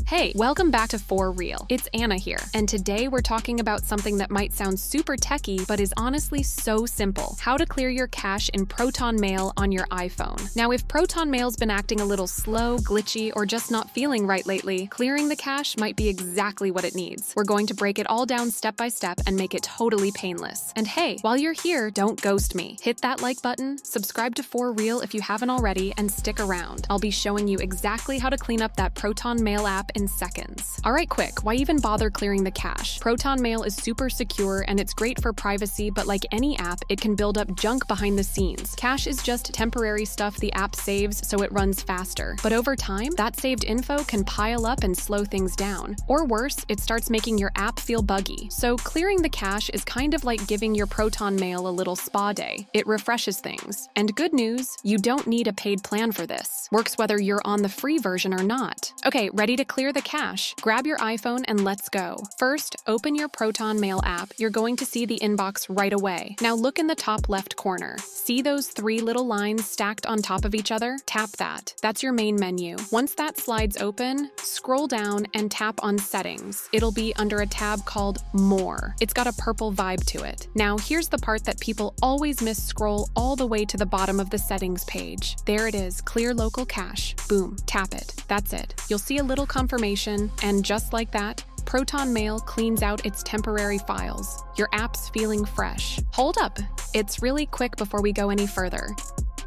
Hey, welcome back to For Real. It's Anna here, and today we're talking about something that might sound super techy, but is honestly so simple: how to clear your cache in ProtonMail on your iPhone. Now, if ProtonMail's been acting a little slow, glitchy, or just not feeling right lately, clearing the cache might be exactly what it needs. We're going to break it all down step by step and make it totally painless. And hey, while you're here, don't ghost me. Hit that like button, subscribe to For Real if you haven't already, and stick around. I'll be showing you exactly how to clean up that ProtonMail app in seconds. Alright, quick, why even bother clearing the cache? ProtonMail is super secure and it's great for privacy, but like any app, it can build up junk behind the scenes. Cache is just temporary stuff the app saves so it runs faster. But over time, that saved info can pile up and slow things down. Or worse, it starts making your app feel buggy. So clearing the cache is kind of like giving your ProtonMail a little spa day. It refreshes things. And good news, you don't need a paid plan for this. Works whether you're on the free version or not. Okay, ready to clear the cache? Grab your iPhone and let's go. First, open your ProtonMail app. You're going to see the inbox right away. Now look in the top left corner. See those three little lines stacked on top of each other? Tap that. That's your main menu. Once that slides open, scroll down and tap on Settings. It'll be under a tab called More. It's got a purple vibe to it. Now here's the part that people always miss: scroll all the way to the bottom of the settings page. There it is, Clear Local Cache. Boom, tap it. That's it. You'll see a little confirmation, and just like that, ProtonMail cleans out its temporary files. Your app's feeling fresh. Hold up, it's really quick before we go any further.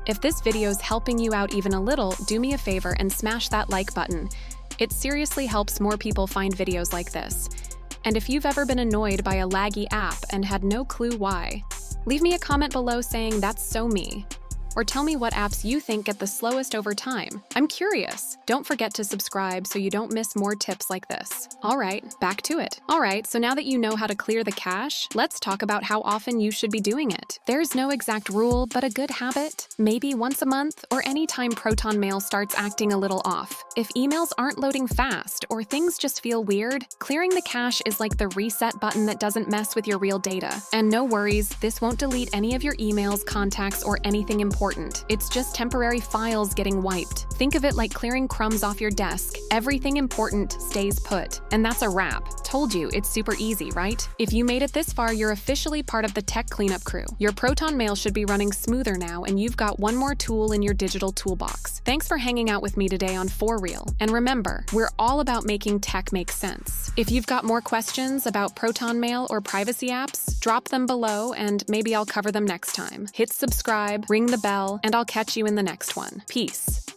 If this video's helping you out even a little, do me a favor and smash that like button. It seriously helps more people find videos like this. And if you've ever been annoyed by a laggy app and had no clue why, leave me a comment below saying that's so me. Or tell me what apps you think get the slowest over time. I'm curious. Don't forget to subscribe so you don't miss more tips like this. Alright, back to it. Alright, so now that you know how to clear the cache, let's talk about how often you should be doing it. There's no exact rule, but a good habit, maybe once a month or anytime ProtonMail starts acting a little off. If emails aren't loading fast or things just feel weird, clearing the cache is like the reset button that doesn't mess with your real data. And no worries, this won't delete any of your emails, contacts, or anything important. It's just temporary files getting wiped. Think of it like clearing crumbs off your desk. Everything important stays put. And that's a wrap. Told you, it's super easy, right? If you made it this far, you're officially part of the tech cleanup crew. Your ProtonMail should be running smoother now, and you've got one more tool in your digital toolbox. Thanks for hanging out with me today on For Real. And remember, we're all about making tech make sense. If you've got more questions about ProtonMail or privacy apps, drop them below and maybe I'll cover them next time. Hit subscribe, ring the bell, and I'll catch you in the next one. Peace.